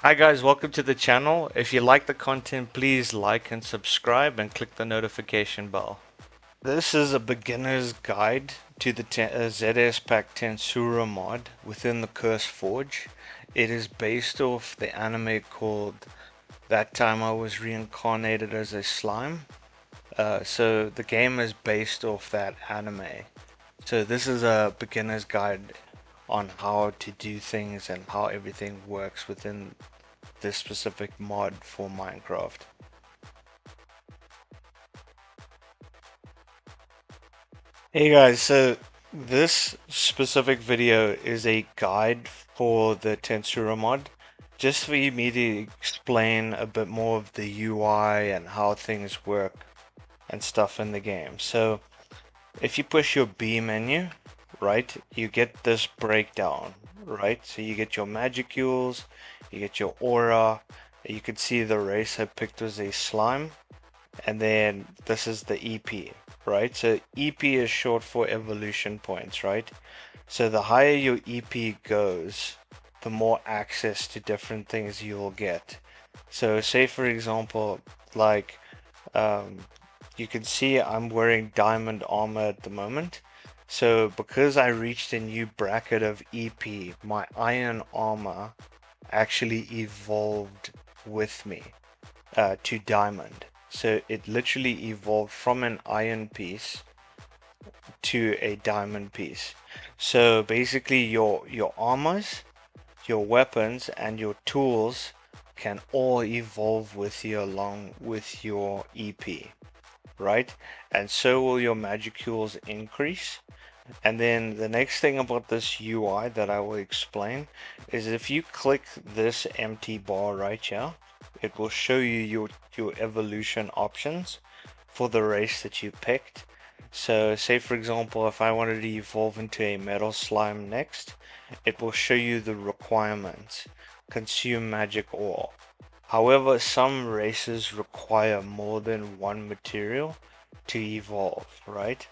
Hi guys, welcome to the channel. If you like the content, please like and subscribe and click the notification bell. This is a beginner's guide to the ZS Pack Tensura mod within the Curse Forge. It is based off the anime called That Time I Was Reincarnated as a Slime. So the game is based off that anime. So this is a beginner's guide on how to do things and how everything works within this specific mod for Minecraft. Hey guys, so this specific video is a guide for the Tensura mod, just for me to explain a bit more of the UI and how things work and stuff in the game. So if you push your B menu, right, you get this breakdown, right? So you get your magicules, you get your aura, you can see the race I picked was a slime, and then this is the EP, right? So EP is short for evolution points, right? So the higher your EP goes, the more access to different things you'll get. So say for example, like um, you can see I'm wearing diamond armor at the moment. So because I reached a new bracket of EP, my iron armor actually evolved with me to diamond. So it literally evolved from an iron piece to a diamond piece. So basically your armors, your weapons and your tools can all evolve with you along with your EP, right? And so will your magicules increase. And then the next thing about this UI that I will explain is if you click this empty bar right here, it will show you your evolution options for the race that you picked. So say for example, if I wanted to evolve into a metal slime next, it will show you the requirements. Consume magic ore. However, some races require more than one material to evolve, right?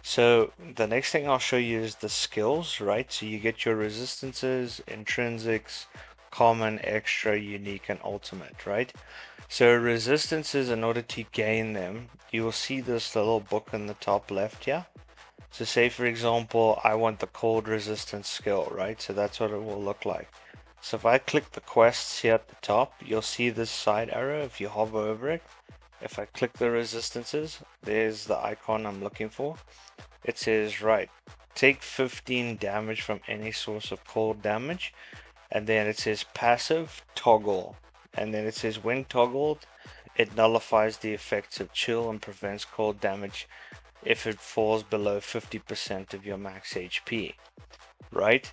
So the next thing I'll show you is the skills, right? So you get your resistances, intrinsics, common, extra, unique, and ultimate, right? So resistances, in order to gain them, you will see this little book in the top left here. So say for example, I want the cold resistance skill, right? So that's what it will look like. So if I click the quests here at the top, you'll see this side arrow if you hover over it. If I click the resistances, there's the icon I'm looking for. It says, right, take 15 damage from any source of cold damage, and then it says passive toggle, and then it says when toggled, it nullifies the effects of chill and prevents cold damage if it falls below 50% of your max HP, right?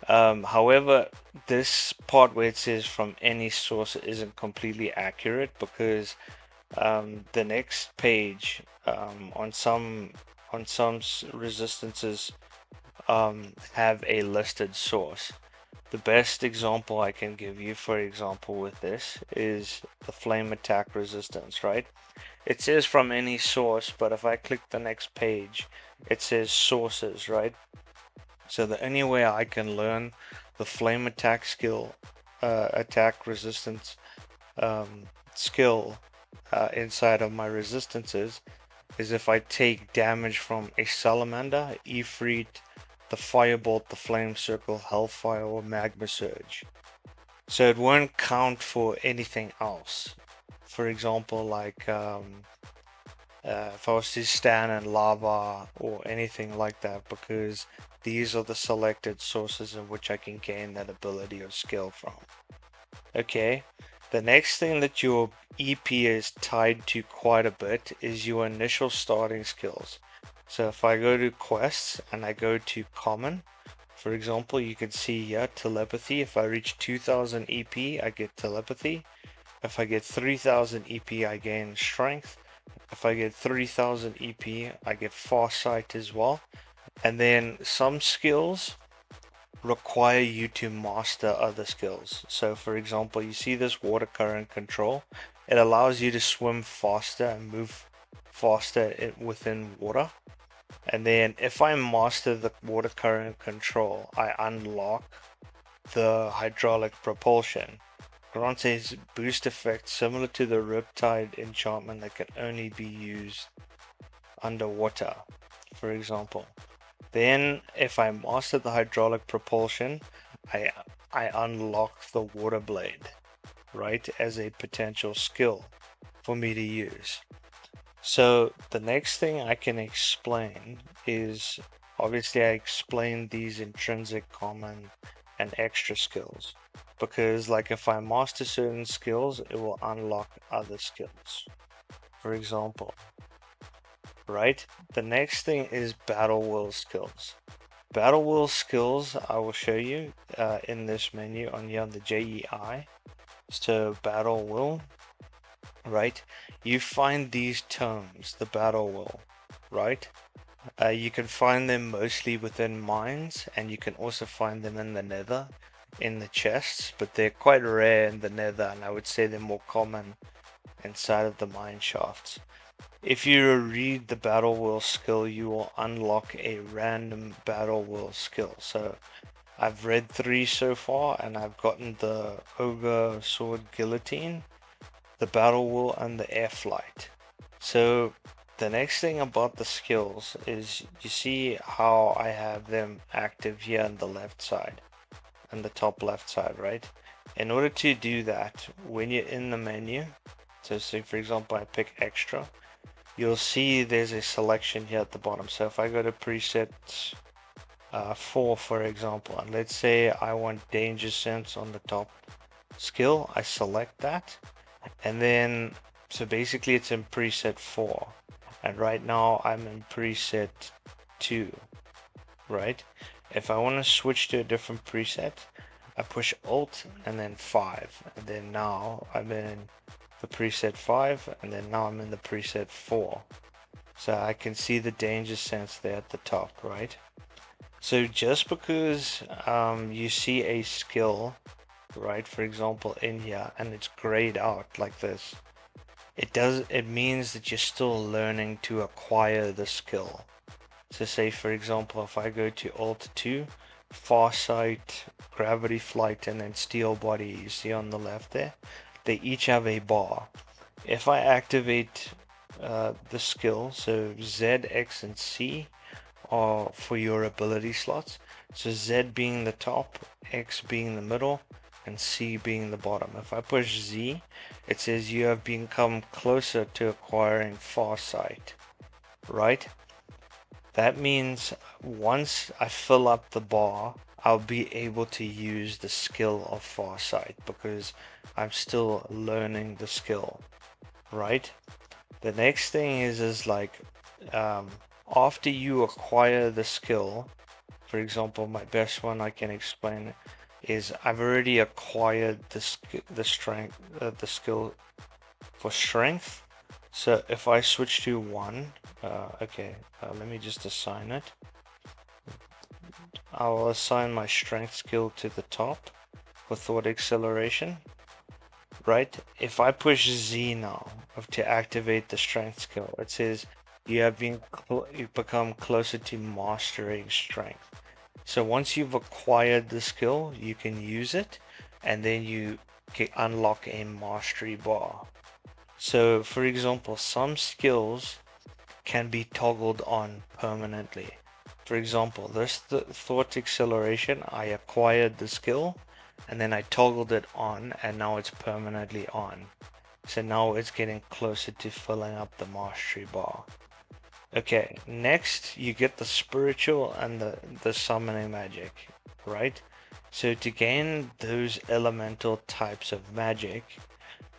However, this part where it says from any source isn't completely accurate because the next page on some resistances have a listed source. The best example I can give you, for example, with this is the flame attack resistance, right? It says from any source, but if I click the next page, it says sources, right? So the only way I can learn the flame attack skill, attack resistance skill inside of my resistances is if I take damage from a salamander, Ifrit, the firebolt, the flame circle, hellfire, or magma surge. So it won't count for anything else. For example, like if I was to stand in lava or anything like that, because these are the selected sources in which I can gain that ability or skill from. Okay, the next thing that your EP is tied to quite a bit is your initial starting skills. So if I go to quests and I go to common, for example, you can see here telepathy. If I reach 2000 EP, I get telepathy. If I get 3000 EP, I gain strength. If I get 3000 EP, I get farsight as well. And then some skills require you to master other skills. So for example, you see this water current control. It allows you to swim faster and move faster within water. And then if I master the water current control, I unlock the hydraulic propulsion. grants a boost effect similar to the Riptide enchantment that can only be used underwater, for example. Then, if I master the hydraulic propulsion, I I unlock the water blade, right, as a potential skill for me to use. So the next thing I can explain is, obviously I explained these intrinsic, common, and extra skills, because like if I master certain skills, it will unlock other skills. For example, right? The next thing is battlewill skills. Battlewill skills I will show you in this menu on here on the JEI. So battlewill, right? You find these tomes, the battlewill, right? You can find them mostly within mines, and you can also find them in the nether, in the chests, but they're quite rare in the nether, and I would say they're more common inside of the mine shafts. If you read the battlewill skill, you will unlock a random battlewill skill. So I've read 3 so far, and I've gotten the ogre sword guillotine, the battlewill, and the air flight. So the next thing about the skills is, you see how I have them active here on the left side, on the top left side, right? In order to do that, when you're in the menu, so say for example I pick extra, you'll see there's a selection here at the bottom. So if I go to preset 4 for example, and let's say I want danger sense on the top skill, I select that, and then so basically it's in preset 4, and right now I'm in preset 2, right? If I want to switch to a different preset, I push alt and then 5, and then now I'm in the preset 5, and then now I'm in the preset 4. So I can see the danger sense there at the top, right? So just because you see a skill, right, for example in here, and it's grayed out like this, it means that you're still learning to acquire the skill. So say for example if I go to alt 2, farsight, gravity flight, and then steel body, you see on the left there, they each have a bar. If I activate the skill, so Z, X, and C are for your ability slots. So Z being the top, X being the middle, and C being the bottom. If I push Z, it says you have become closer to acquiring farsight, right? That means once I fill up the bar, I'll be able to use the skill of farsight because I'm still learning the skill, right? The next thing is like after you acquire the skill, for example, my best one I can explain is I've already acquired the strength, the skill for strength. So if I switch to 1, okay, let me just assign it. I'll assign my strength skill to the top for thought acceleration. Right? If I push Z now to activate the strength skill, it says you've become closer to mastering strength. So once you've acquired the skill, you can use it, and then you can unlock a mastery bar. So for example, some skills can be toggled on permanently. For example, this thought acceleration, I acquired the skill, and then I toggled it on, and now it's permanently on. So now it's getting closer to filling up the mastery bar. Okay, next you get the spiritual and the summoning magic, right? So to gain those elemental types of magic,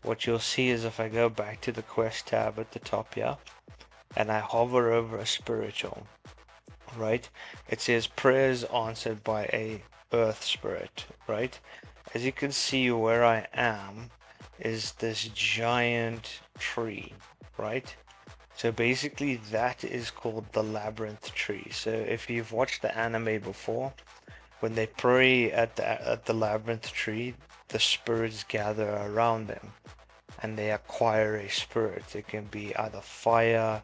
what you'll see is if I go back to the quest tab at the top here, and I hover over a spiritual, right? It says prayers answered by a earth spirit, right? As you can see where I am is this giant tree, right? So basically that is called the labyrinth tree. So if you've watched the anime before, when they pray at the labyrinth tree, the spirits gather around them and they acquire a spirit. It can be either fire,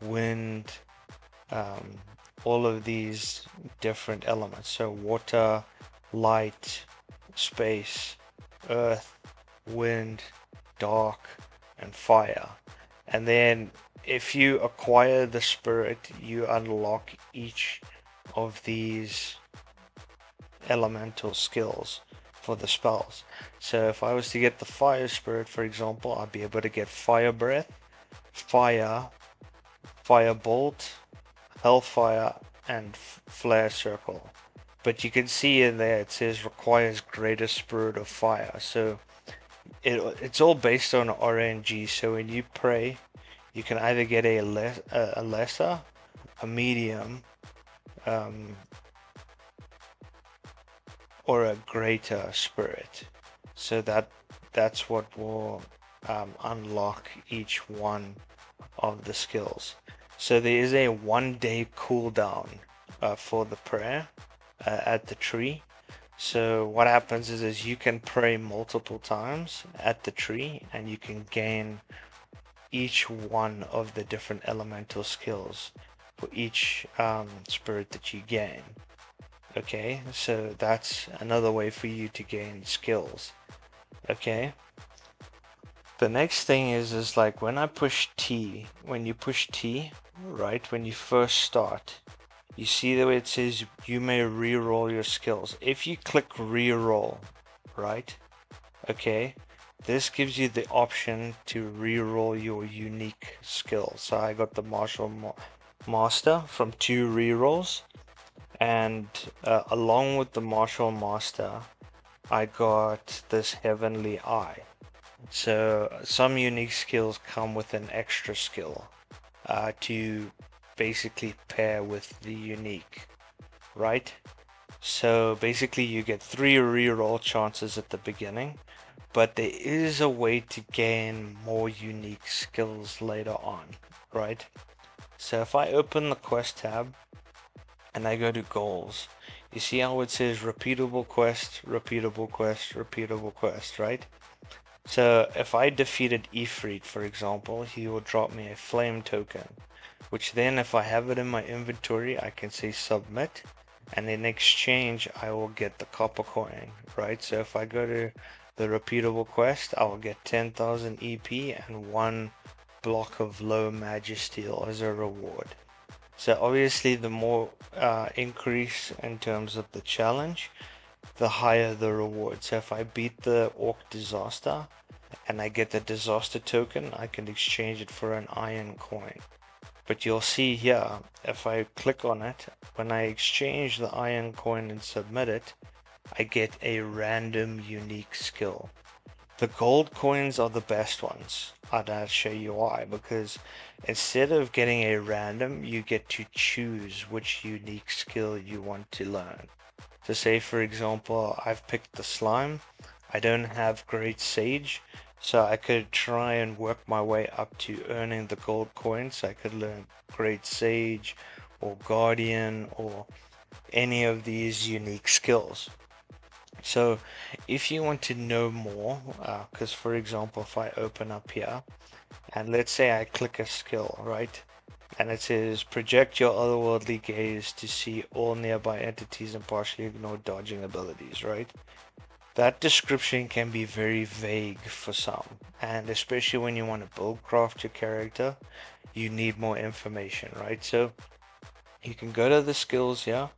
wind, all of these different elements. So water, light, space, earth, wind, dark, and fire. And then if you acquire the spirit, you unlock each of these elemental skills for the spells. So if I was to get the fire spirit, for example, I'd be able to get fire breath, fire, fire bolt, hellfire, and flare circle. But you can see in there it says requires greater spirit of fire. So it's all based on RNG. So when you pray, you can either get a lesser, a medium, um, or a greater spirit. So that's what will unlock each one of the skills. So there is a 1 day cooldown for the prayer at the tree. So what happens is you can pray multiple times at the tree, and you can gain each one of the different elemental skills for each spirit that you gain. Okay, so that's another way for you to gain skills. Okay. The next thing is like when I push T, when you push T, right, when you first start, you see the way it says you may re-roll your skills. If you click re-roll, right, okay, this gives you the option to re-roll your unique skills. So I got the martial master from 2 re-rolls, and along with the martial master, I got this heavenly eye. So some unique skills come with an extra skill to basically pair with the unique, right? So basically you get 3 reroll chances at the beginning, but there is a way to gain more unique skills later on, right? So if I open the quest tab and I go to goals, you see how it says repeatable quest, repeatable quest, repeatable quest, right? So if I defeated Ifrit, for example, he will drop me a flame token, which then if I have it in my inventory, I can say submit, and in exchange, I will get the copper coin, right? So if I go to the repeatable quest, I will get 10,000 EP and 1 block of low magisteel as a reward. So obviously the more increase in terms of the challenge, the higher the reward. So if I beat the orc disaster and I get the disaster token, I can exchange it for an iron coin. But you'll see here, if I click on it, when I exchange the iron coin and submit it, I get a random unique skill. The gold coins are the best ones. I'll show you why, because instead of getting a random, you get to choose which unique skill you want to learn. So say for example, I've picked the slime. I don't have great sage, so I could try and work my way up to earning the gold coins. So I could learn great sage or guardian or any of these unique skills. So if you want to know more, because for example, if I open up here and let's say I click a skill, right? And it says project your otherworldly gaze to see all nearby entities and partially ignore dodging abilities, right? That description can be very vague for some, and especially when you want to build craft your character, you need more information, right? So you can go to the skills here.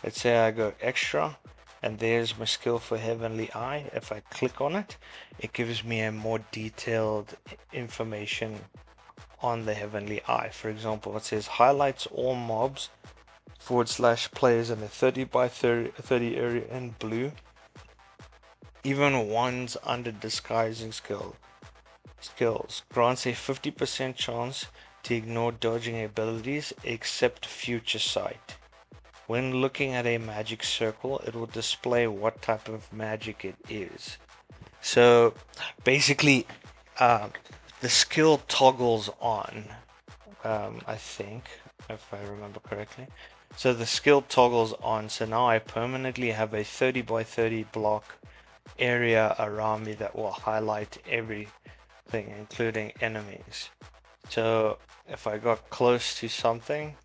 Let's say I go extra, and there's my skill for Heavenly Eye. If I click on it, it gives me a more detailed information on the Heavenly Eye. For example, it says highlights all mobs / players in a 30 by 30 area in blue, even ones under disguising skills. Grants a 50% chance to ignore dodging abilities except future sight. When looking at a magic circle, it will display what type of magic it is. So basically, the skill toggles on, I think, if I remember correctly. So the skill toggles on, so now I permanently have a 30 by 30 block area around me that will highlight everything, including enemies. So if I got close to something,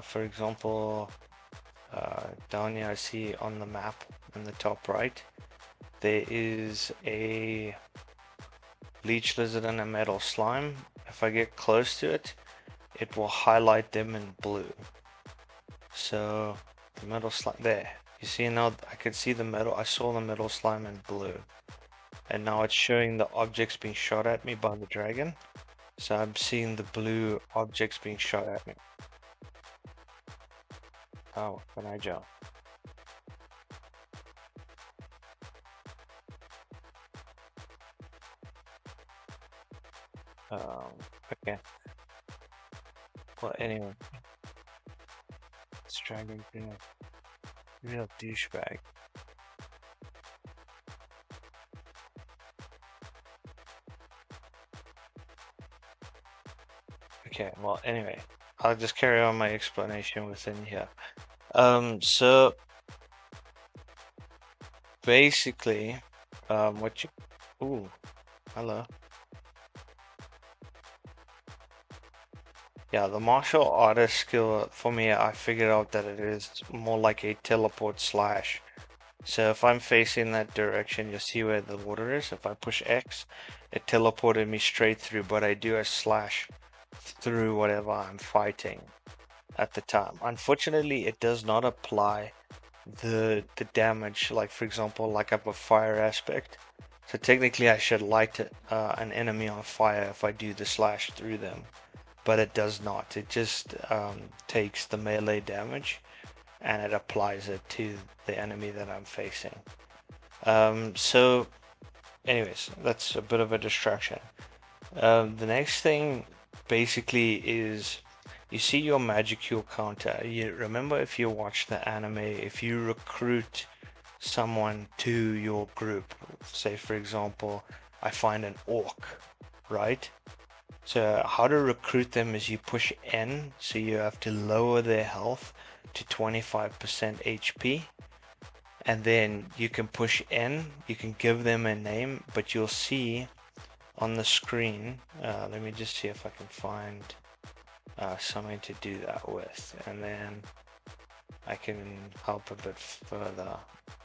for example, down here I see on the map in the top right, there is a leech lizard, and a metal slime. If I get close to it, it will highlight them in blue. So the metal slime there. You see now I could see the metal. I saw the metal slime in blue, and now it's showing the objects being shot at me by the dragon. So I'm seeing the blue objects being shot at me. Oh, can I jump? Okay. Well, anyway, this dragon being a real douchebag. Okay, well, anyway, I'll just carry on my explanation within here. So basically, what you, ooh, hello. Yeah, the martial artist skill for me, I figured out that it is more like a teleport slash. So if I'm facing that direction, you'll see where the water is. If I push X, it teleported me straight through, but I do a slash through whatever I'm fighting at the time. Unfortunately, it does not apply the damage, like for example, like I have a fire aspect. So technically I should light an enemy on fire if I do the slash through them, but it does not. It just takes the melee damage and it applies it to the enemy that I'm facing. So anyways, that's a bit of a distraction. The next thing basically is you see your magicule counter. You remember, if you watch the anime, if you recruit someone to your group, say for example, I find an orc, right? So how to recruit them is you push N, so you have to lower their health to 25% HP, and then you can push N, you can give them a name, but you'll see on the screen, let me just see if I can find something to do that with, and then I can help a bit further.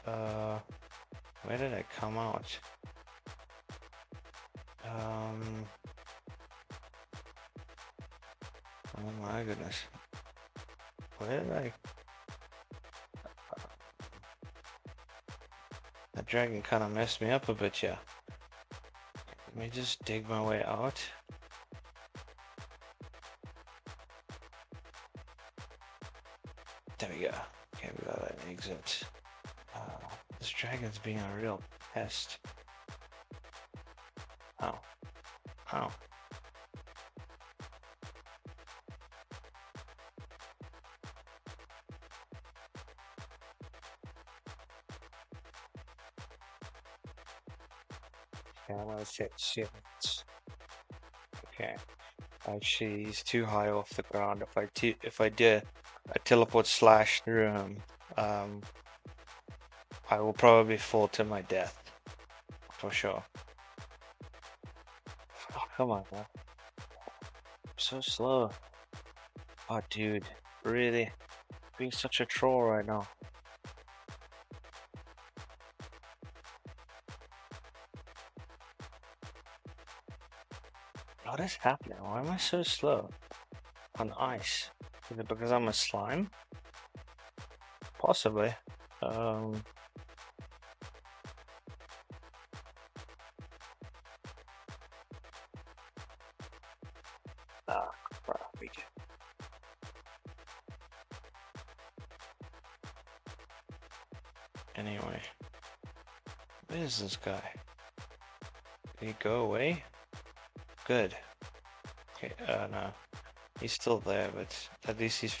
Where did it come out? Oh my goodness. Where did I? That dragon kind of messed me up a bit, yeah. Let me just dig my way out. There we go. Okay, we got an exit. This dragon's being a real pest. Oh. Oh. Yeah, I'm gonna set shit. Okay. Actually, he's too high off the ground. If I do a teleport slash through him, I will probably fall to my death for sure. Oh, come on, man. I'm so slow. Oh, dude, really? Being such a troll right now. What is happening? Why am I so slow on ice? Is it because I'm a slime? Possibly. Ah, crap. Anyway, where is this guy? Did he go away? Good. Okay, no. He's still there, but at least he's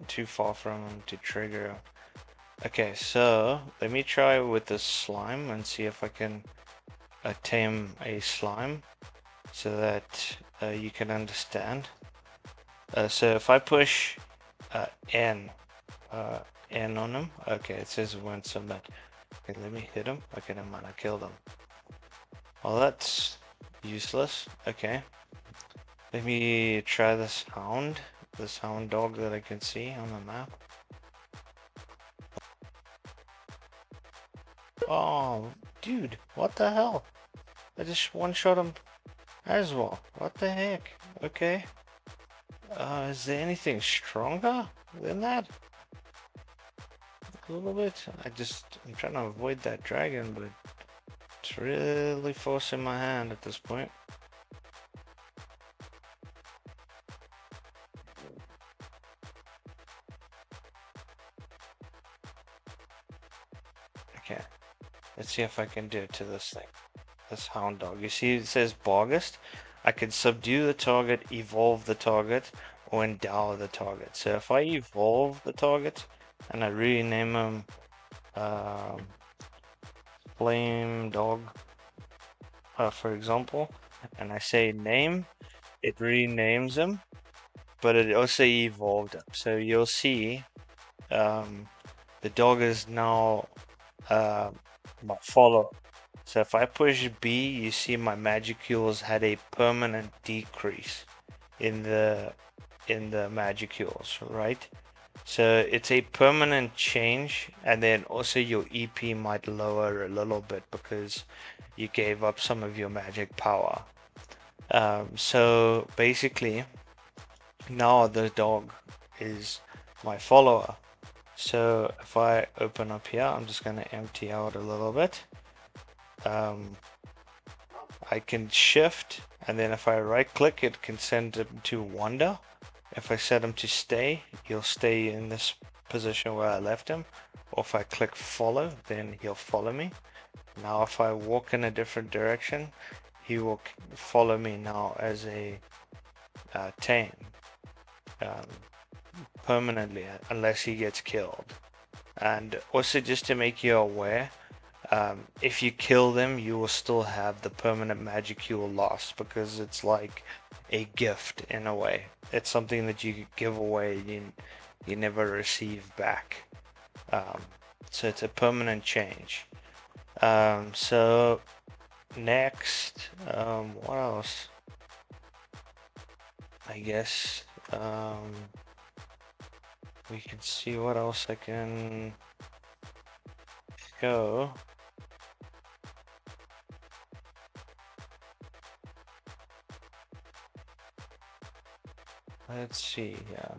too far from him to trigger. Okay, so let me try with the slime and see if I can tame a slime so that you can understand. So if I push N, N on him, okay, it says it won't submit. Okay, let me hit him. Okay, never mind, I killed him. Well, that's useless. Okay. Let me try this hound dog that I can see on the map. Oh, dude, what the hell? I just one-shot him as well. What the heck? Okay. Is there anything stronger than that? A little bit. I'm trying to avoid that dragon, but it's really forcing my hand at this point. Okay, let's see if I can do it to this thing. This hound dog. You see it says Bargist? I can subdue the target, evolve the target, or endow the target. So if I evolve the target and I rename him um, Flame Dog, for example, and I say name, it renames him, but it also evolved him. So you'll see um, the dog is now uh, my follower. So if I push B, you see my magicules had a permanent decrease in the magicules, right? So it's a permanent change, and then also your EP might lower a little bit because you gave up some of your magic power. So basically, now the dog is my follower. So if I open up here, I'm just going to empty out a little bit. I can shift, and then if I right click, it can send him to wander. If I set him to stay, he'll stay in this position where I left him. Or if I click follow, then he'll follow me. Now if I walk in a different direction, he will follow me now as a tame um, permanently, unless he gets killed. And also just to make you aware, if you kill them, you will still have the permanent magicule lost because it's like a gift in a way. It's something that you give away, you never receive back. Um, so it's a permanent change. So next, what else? I guess we can see what else I can show. Let's see, yeah.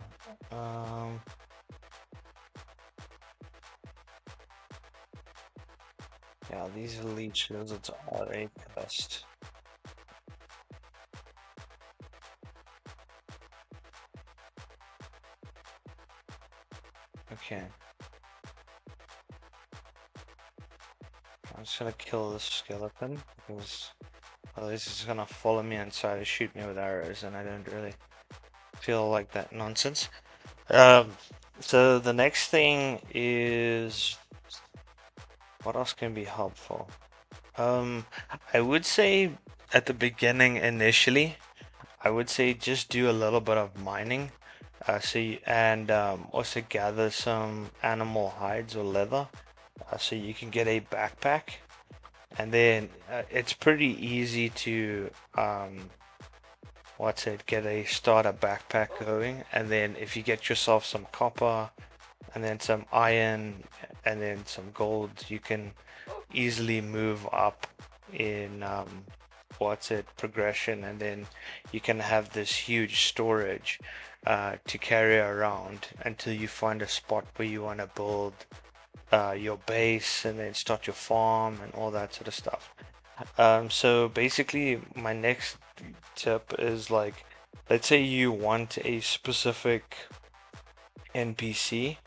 Yeah, these elite shields are a best. Okay. I'm just gonna kill this skeleton because otherwise it's gonna follow me and try to shoot me with arrows, and I don't really feel like that nonsense. So the next thing is what else can be helpful? I would say at the beginning initially, I would say just do a little bit of mining. And also gather some animal hides or leather, so you can get a backpack. And then it's pretty easy to get a starter backpack going. And then if you get yourself some copper and then some iron and then some gold, you can easily move up in progression, and then you can have this huge storage to carry around until you find a spot where you want to build your base and then start your farm and all that sort of stuff. So basically my next tip is like, let's say you want a specific NPC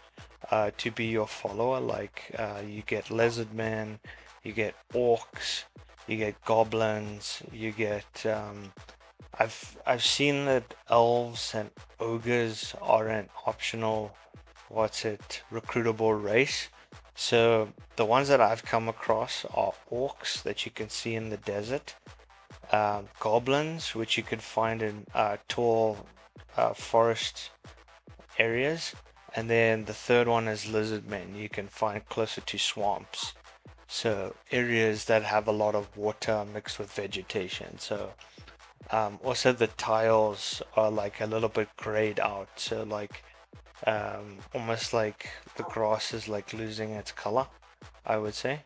to be your follower, like you get lizard men, you get orcs, you get goblins, you get I've seen that elves and ogres are an optional recruitable race. So the ones that I've come across are orcs that you can see in the desert, goblins which you can find in tall forest areas, and then the third one is lizardmen. You can find closer to swamps, so areas that have a lot of water mixed with vegetation. So also the tiles are like a little bit grayed out, so like almost like the grass is like losing its color, I would say,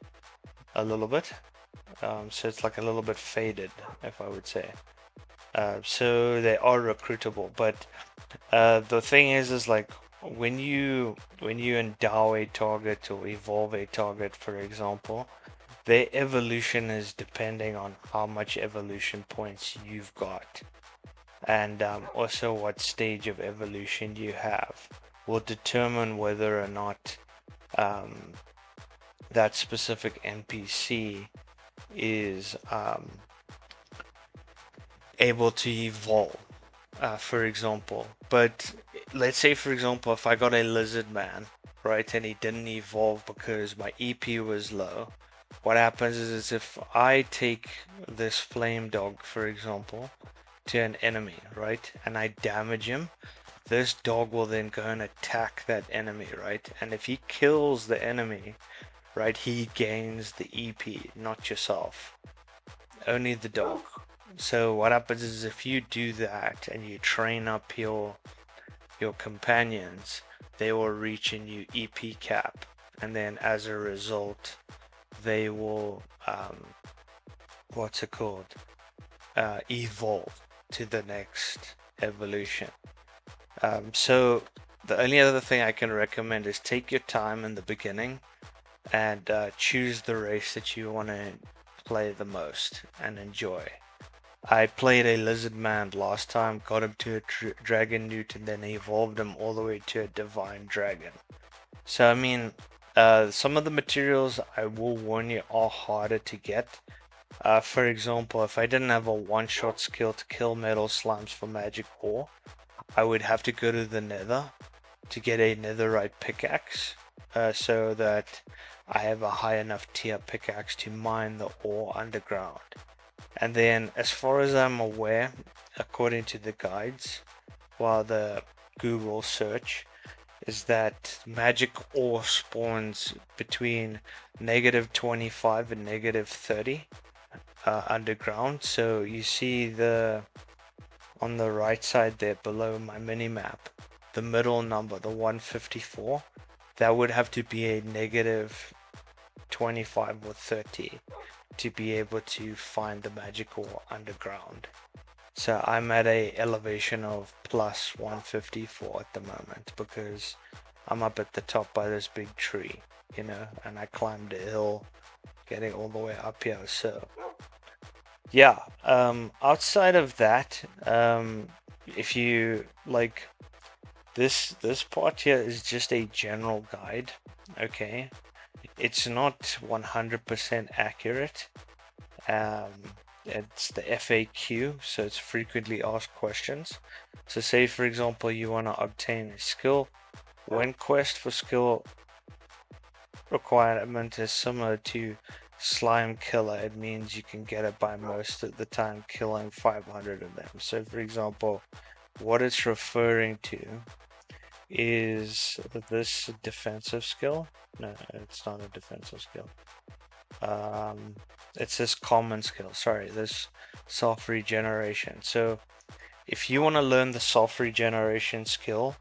a little bit. so it's like a little bit faded, if I would say. So they are recruitable, but the thing is like when you endow a target or evolve a target, for example, their evolution is depending on how much evolution points you've got, and also what stage of evolution you have will determine whether or not um, that specific NPC is able to evolve, for example. But let's say, for example, if I got a lizard man, right, and he didn't evolve because my EP was low, what happens is if I take this flame dog, for example, to an enemy, right, and I damage him, this dog will then go and attack that enemy, right? And if he kills the enemy, right, he gains the EP, not yourself, only the dog. So what happens is if you do that and you train up your companions, they will reach a new EP cap, and then as a result, they will what's it called? Evolve to the next evolution. So the only other thing I can recommend is take your time in the beginning and choose the race that you want to play the most and enjoy. I played a lizard man last time, got him to a dragon newt, and then evolved him all the way to a divine dragon. So I mean, some of the materials, I will warn you, are harder to get. For example, if I didn't have a one-shot skill to kill metal slimes for magic ore, I would have to go to the nether to get a netherite pickaxe, so that I have a high enough tier pickaxe to mine the ore underground. And then, as far as I'm aware, according to the guides, while the Google search, is that magic ore spawns between -25 and -30 underground. So you see on the right side there below my mini map, the middle number, the 154, that would have to be a -25 or 30 to be able to find the magic ore underground. So I'm at a elevation of plus 154 at the moment because I'm up at the top by this big tree, and I climbed a hill getting all the way up here. So yeah, outside of that, if you like, this part here is just a general guide, okay? It's not 100% accurate. It's the FAQ, so it's frequently asked questions. So say, for example, you want to obtain a skill. When quest for skill requirement is similar to slime killer, it means you can get it by most of the time killing 500 of them. So for example, what it's referring to is this defensive skill. No, it's not a defensive skill. It's this common skill, sorry, this self regeneration. So if you want to learn the self regeneration skill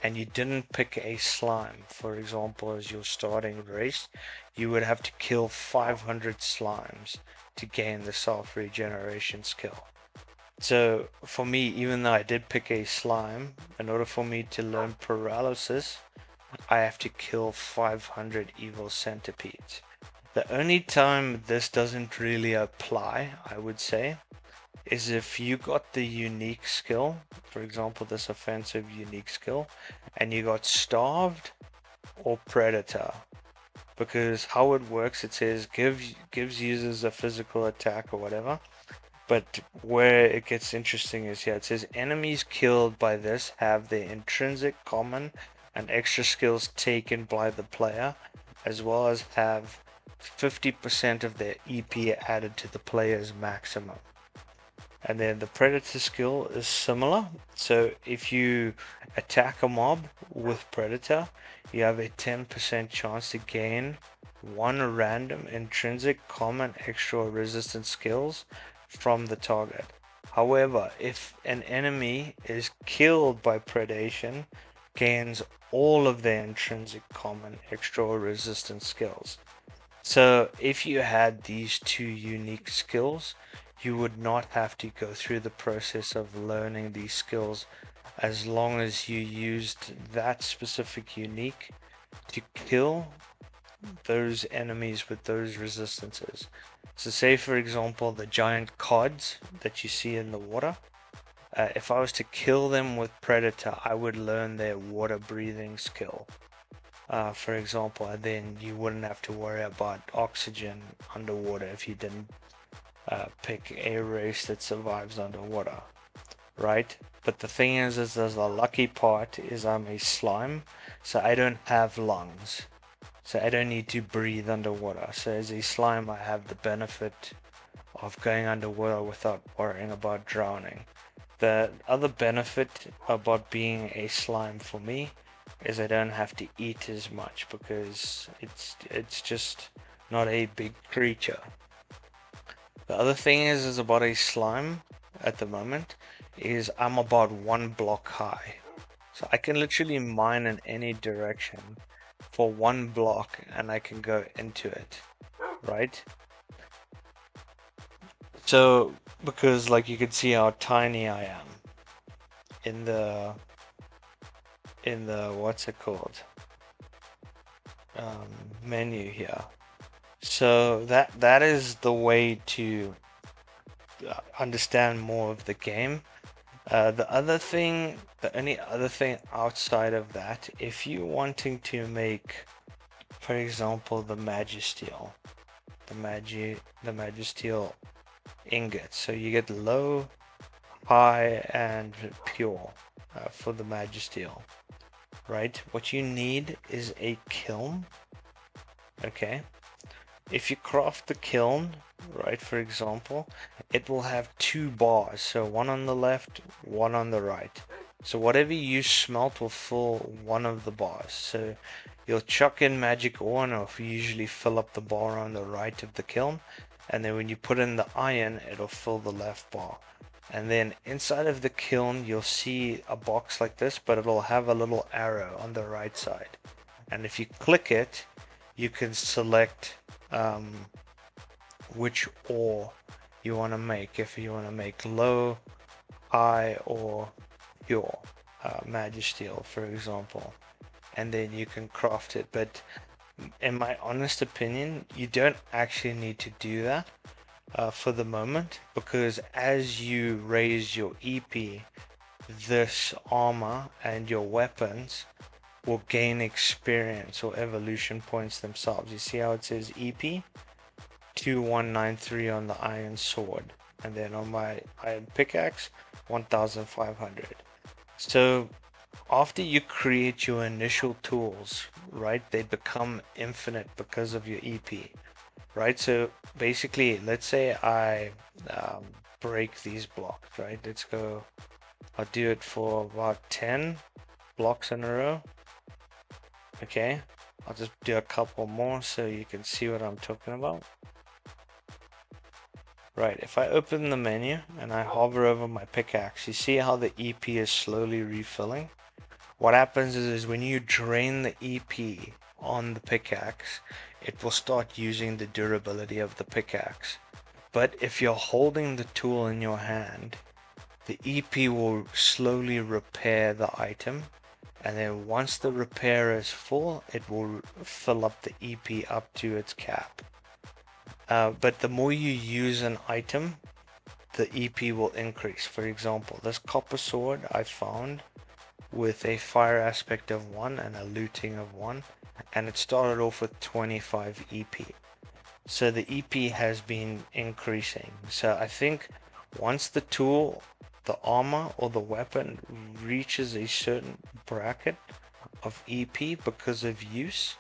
and you didn't pick a slime, for example, as your starting race, you would have to kill 500 slimes to gain the self regeneration skill. So for me, even though I did pick a slime, in order for me to learn paralysis, I have to kill 500 evil centipedes. The only time this doesn't really apply, I would say, is if you got the unique skill, for example, this offensive unique skill, and you got starved or predator. Because how it works, it says gives users a physical attack or whatever. But where it gets interesting is here, it says enemies killed by this have their intrinsic, common, and extra skills taken by the player, as well as have 50% of their EP added to the player's maximum. And then the predator skill is similar. So if you attack a mob with predator, you have a 10% chance to gain one random intrinsic, common, extra, or resistant skills from the target. However, if an enemy is killed by predation, gains all of their intrinsic, common, extra, or resistant skills. So if you had these two unique skills, you would not have to go through the process of learning these skills as long as you used that specific unique to kill those enemies with those resistances. So say for example the giant cods that you see in the water, if I was to kill them with Predator, I would learn their water breathing skill, for example, and then you wouldn't have to worry about oxygen underwater if you didn't pick a race that survives underwater, right? But the thing is the lucky part is I'm a slime, so I don't have lungs. So I don't need to breathe underwater. So as a slime, I have the benefit of going underwater without worrying about drowning. The other benefit about being a slime for me is I don't have to eat as much because it's just not a big creature. The other thing is about a slime at the moment is I'm about 1 block high. So I can literally mine in any direction for 1 block and I can go into it, right? So because like you can see how tiny I am in the what's it called, menu here. So that is the way to understand more of the game. The only other thing outside of that, if you're wanting to make, for example, the Magisteel, the Magisteel ingot, so you get low, high, and pure for the Magisteel, right? What you need is a kiln, okay? If you craft the kiln, right, for example, it will have 2 bars, so one on the left, one on the right. So whatever you smelt will fill one of the bars. So you'll chuck in magic ore and it'll usually fill up the bar on the right of the kiln. And then when you put in the iron, it'll fill the left bar. And then inside of the kiln, you'll see a box like this, but it'll have a little arrow on the right side. And if you click it, you can select which ore you want to make. If you want to make low, high, or pure Magisteel, for example, and then you can craft it. But in my honest opinion, you don't actually need to do that for the moment, because as you raise your EP, this armor and your weapons will gain experience or evolution points themselves. You see how it says EP? 2193 on the iron sword, and then on my iron pickaxe 1500. So after you create your initial tools, right, they become infinite because of your EP, right? So basically, let's say I break these blocks, right? Let's go, I'll do it for about 10 blocks in a row. Okay, I'll just do a couple more so you can see what I'm talking about. Right, if I open the menu and I hover over my pickaxe, you see how the EP is slowly refilling? What happens is when you drain the EP on the pickaxe, it will start using the durability of the pickaxe. But if you're holding the tool in your hand, the EP will slowly repair the item, and then once the repair is full, it will fill up the EP up to its cap. But the more you use an item, the EP will increase. For example, this copper sword I found with a fire aspect of 1 and a looting of 1, and it started off with 25 EP. So the EP has been increasing. So I think once the tool, the armor, or the weapon reaches a certain bracket of EP because of use,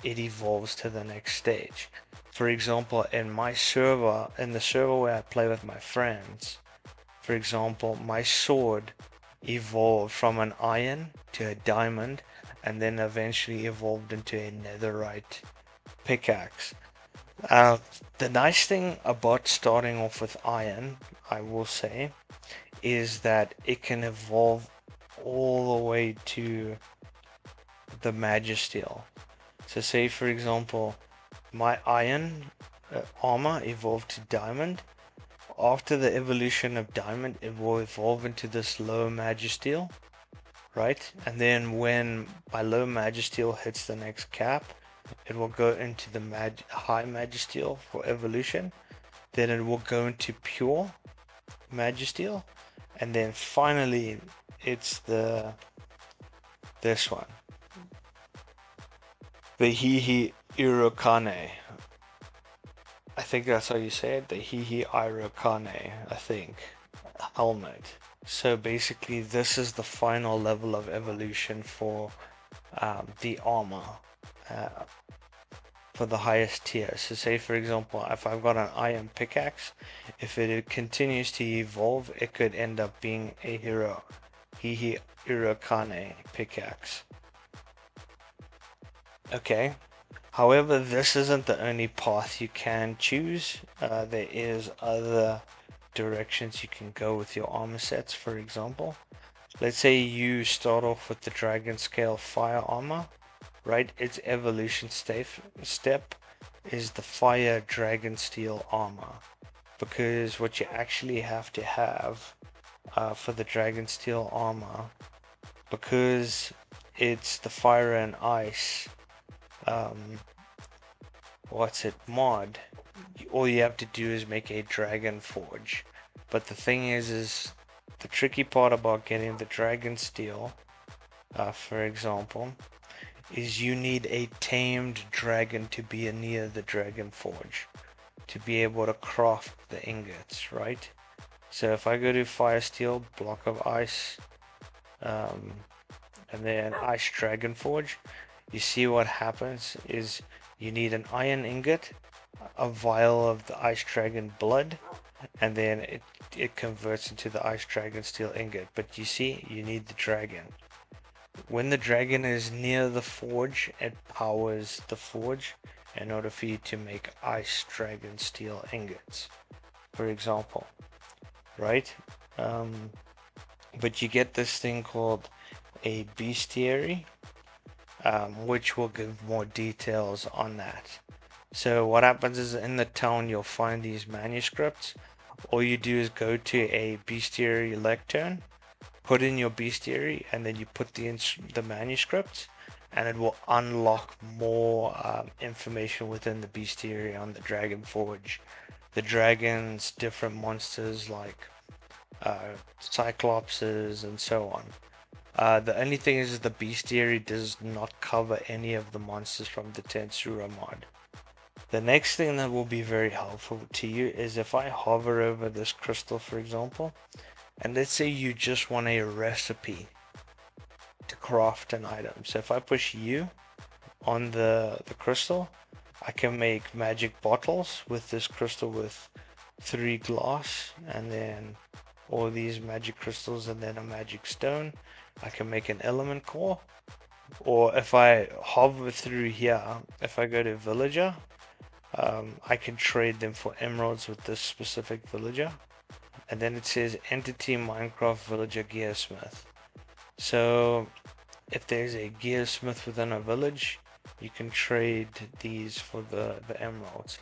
it evolves to the next stage. For example, in my server, in the server where I play with my friends, for example, my sword evolved from an iron to a diamond, and then eventually evolved into a netherite pickaxe. The nice thing about starting off with iron, I will say, is that it can evolve all the way to the Magisteel. So say for example, my iron armor evolved to diamond. After the evolution of diamond, it will evolve into this low magisteel, right? And then when my low magisteel hits the next cap, it will go into the high magisteel for evolution. Then it will go into pure magisteel, and then finally it's this one, the Hihi Irokane. I think that's how you say it, the Hihi Irokane, I think, helmet. So basically this is the final level of evolution for the armor, uh, for the highest tier. So say for example, if I've got an iron pickaxe, if it continues to evolve, it could end up being a Hihi Irokane pickaxe. Okay. However, this isn't the only path you can choose. There is other directions you can go with your armor sets. For example, let's say you start off with the dragon scale fire armor, right? Its evolution step is the fire dragon steel armor, because what you actually have to have for the dragon steel armor, because it's the fire and ice mod, all you have to do is make a dragon forge. But the thing is the tricky part about getting the dragon steel, for example, is you need a tamed dragon to be near the dragon forge to be able to craft the ingots, right? So if I go to fire steel, block of ice, and then ice dragon forge, you see what happens is you need an iron ingot, a vial of the ice dragon blood, and then it converts into the ice dragon steel ingot. But you see, you need the dragon. When the dragon is near the forge, it powers the forge in order for you to make ice dragon steel ingots, for example, right? But you get this thing called a beastary, which will give more details on that. So what happens is in the town you'll find these manuscripts. All you do is go to a beastary lectern, put in your beastary, and then you put the manuscripts, and it will unlock more information within the beastary on the dragon forge, the dragons, different monsters like cyclopses and so on. The only thing is the beastary does not cover any of the monsters from the Tensura mod. The next thing that will be very helpful to you is if I hover over this crystal, for example, and let's say you just want a recipe to craft an item. So if I push U on the crystal, I can make magic bottles with this crystal with 3 glass, and then all these magic crystals, and then a magic stone. I can make an element core. Or if I hover through here, if I go to villager, I can trade them for emeralds with this specific villager. And then it says entity Minecraft villager gearsmith. So if there's a gearsmith within a village, you can trade these for the emeralds,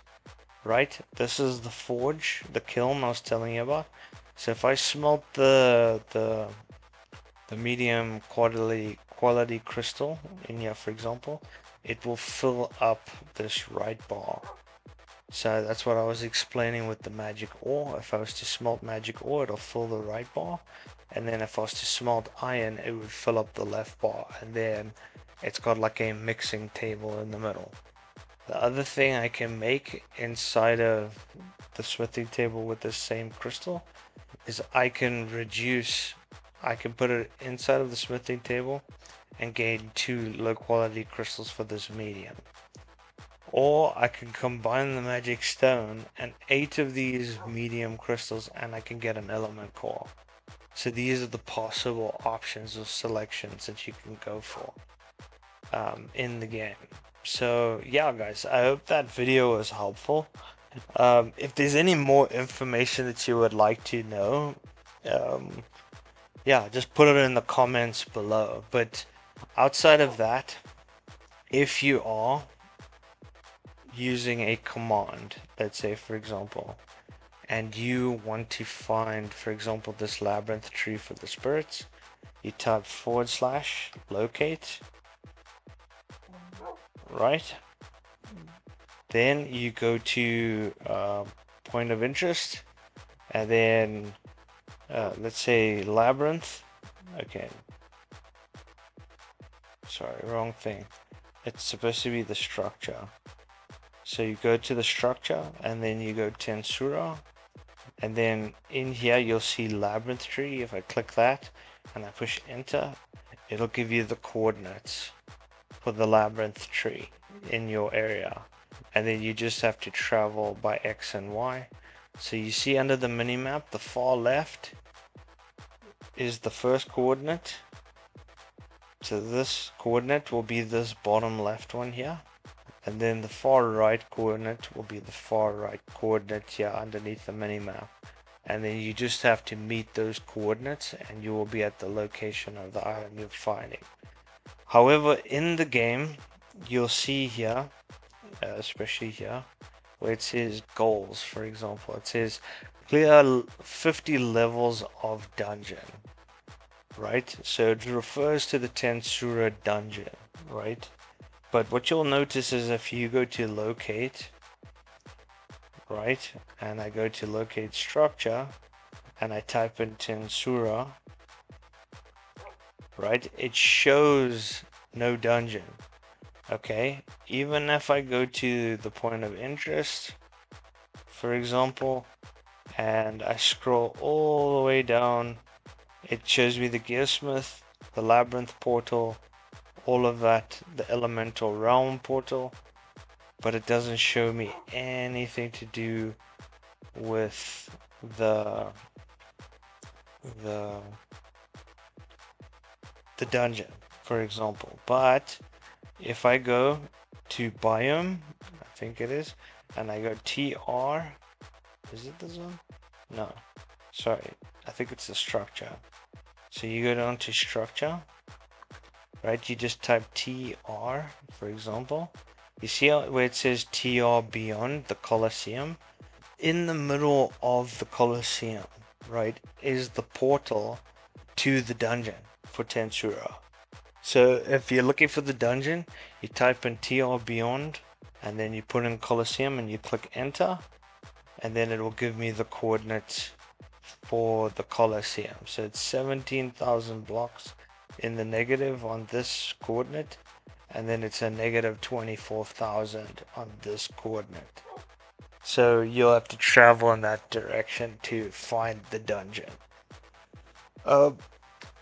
right? This is the forge, the kiln I was telling you about. So if I smelt the medium quality crystal in here, for example, it will fill up this right bar. So that's what I was explaining with the magic ore. If I was to smelt magic ore, it'll fill the right bar, and then if I was to smelt iron, it would fill up the left bar, and then it's got like a mixing table in the middle. The other thing I can make inside of the smithing table with this same crystal is I can put it inside of the smithing table and gain 2 low quality crystals for this medium. Or I can combine the magic stone and 8 of these medium crystals, and I can get an element core. So these are the possible options of selections that you can go for in the game. So yeah guys, I hope that video was helpful. If there's any more information that you would like to know, yeah, just put it in the comments below. But outside of that, if you are using a command, let's say for example, and you want to find, for example, this labyrinth tree for the spirits, you type / locate, right? Then you go to point of interest, and then let's say labyrinth. Okay, sorry, wrong thing. It's supposed to be the structure. So you go to the structure, and then you go Tensura, and then in here you'll see labyrinth tree. If I click that and I push enter, it'll give you the coordinates for the labyrinth tree in your area, and then you just have to travel by X and Y. So you see under the minimap, the far left is the first coordinate, so this coordinate will be this bottom left one here, and then the far right coordinate will be the far right coordinate here underneath the minimap, and then you just have to meet those coordinates and you will be at the location of the item you're finding. However, in the game you'll see here, especially here where it says goals, for example, it says clear 50 levels of dungeon, right? So it refers to the Tensura dungeon, right? But what you'll notice is if you go to locate, right, and I go to locate structure and I type in Tensura, right, it shows no dungeon. Okay, even if I go to the point of interest, for example, and I scroll all the way down, it shows me the Gearsmith, the Labyrinth portal, all of that, the Elemental Realm portal, but it doesn't show me anything to do with the the the dungeon, for example. But if I go to biome, I think it is, and I go TR, is it this one? No, sorry, I think it's the structure. So you go down to structure, right? You just type TR, for example. You see where it says TR beyond the Colosseum? In the middle of the Colosseum, right, is the portal to the dungeon for Tensura. So if you're looking for the dungeon, you type in TR beyond, and then you put in Colosseum and you click enter, and then it will give me the coordinates for the Colosseum. So it's 17,000 blocks in the negative on this coordinate, and then it's a negative 24,000 on this coordinate. So you'll have to travel in that direction to find the dungeon.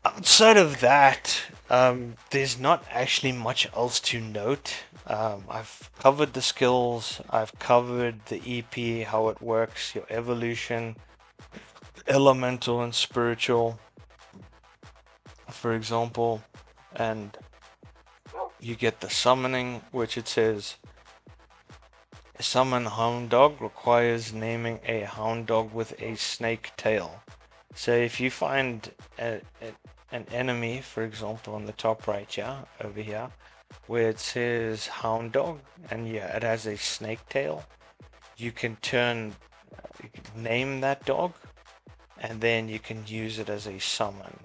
Outside of that, there's not actually much else to note. I've covered the skills, I've covered the EP, how it works, your evolution, elemental and spiritual, for example, and you get the summoning, which it says summon hound dog requires naming a hound dog with a snake tail. So if you find an enemy, for example, on the top right here, over here, where it says hound dog, and yeah, it has a snake tail, you can name that dog, and then you can use it as a summon.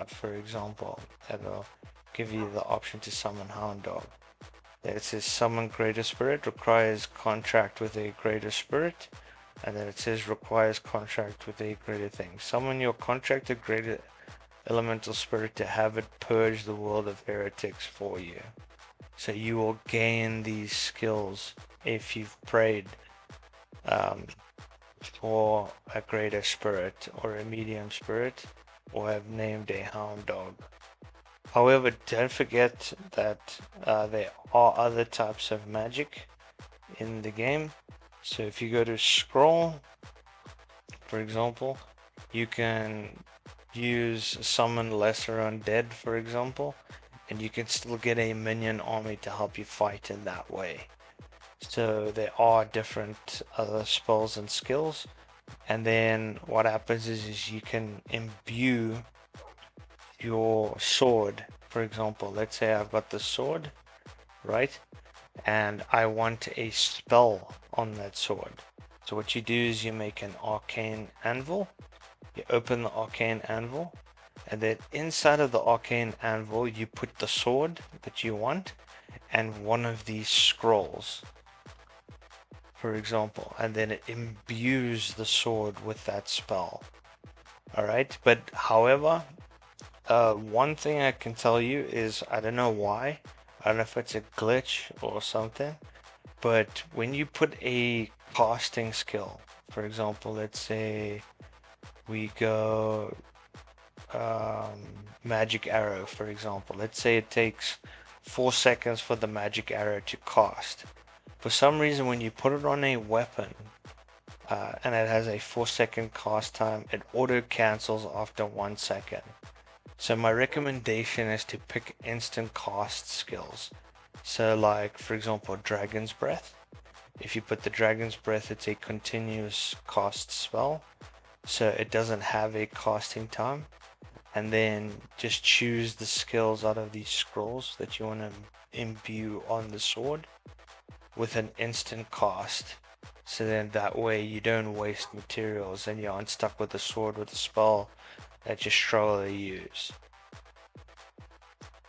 For example, it'll give you the option to summon hound dog. It says summon greater spirit, requires contract with a greater spirit, and then it says requires contract with a greater thing. Summon your contracted greater elemental spirit to have it purge the world of heretics for you. So you will gain these skills if you've prayed for a greater spirit or a medium spirit, or have named a hound dog. However, don't forget that there are other types of magic in the game. So if you go to scroll, for example, you can use summon lesser undead, for example, and you can still get a minion army to help you fight in that way. So there are different other spells and skills, and then what happens is you can imbue your sword. For example, let's say I've got the sword, right? and I want a spell on that sword. So what you do is you make an arcane anvil, you open the arcane anvil, and then inside of the arcane anvil you put the sword that you want and one of these scrolls, for example, and then it imbues the sword with that spell. Alright, but however, one thing I can tell you is I don't know why, I don't know if it's a glitch or something, but when you put a casting skill, for example, let's say we go magic arrow, for example, let's say it takes 4 seconds for the magic arrow to cast. For some reason, when you put it on a weapon and it has a 4-second cast time, it auto cancels after 1 second. So my recommendation is to pick instant cast skills. So like, for example, Dragon's Breath. If you put the Dragon's Breath, it's a continuous cast spell, so it doesn't have a casting time. And then just choose the skills out of these scrolls that you want to imbue on the sword with an instant cast. So then that way you don't waste materials and you aren't stuck with a sword with a spell that you struggle to use.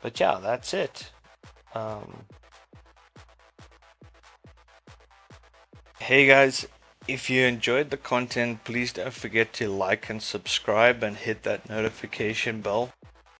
But yeah, that's it. Hey guys, if you enjoyed the content, please don't forget to like and subscribe and hit that notification bell.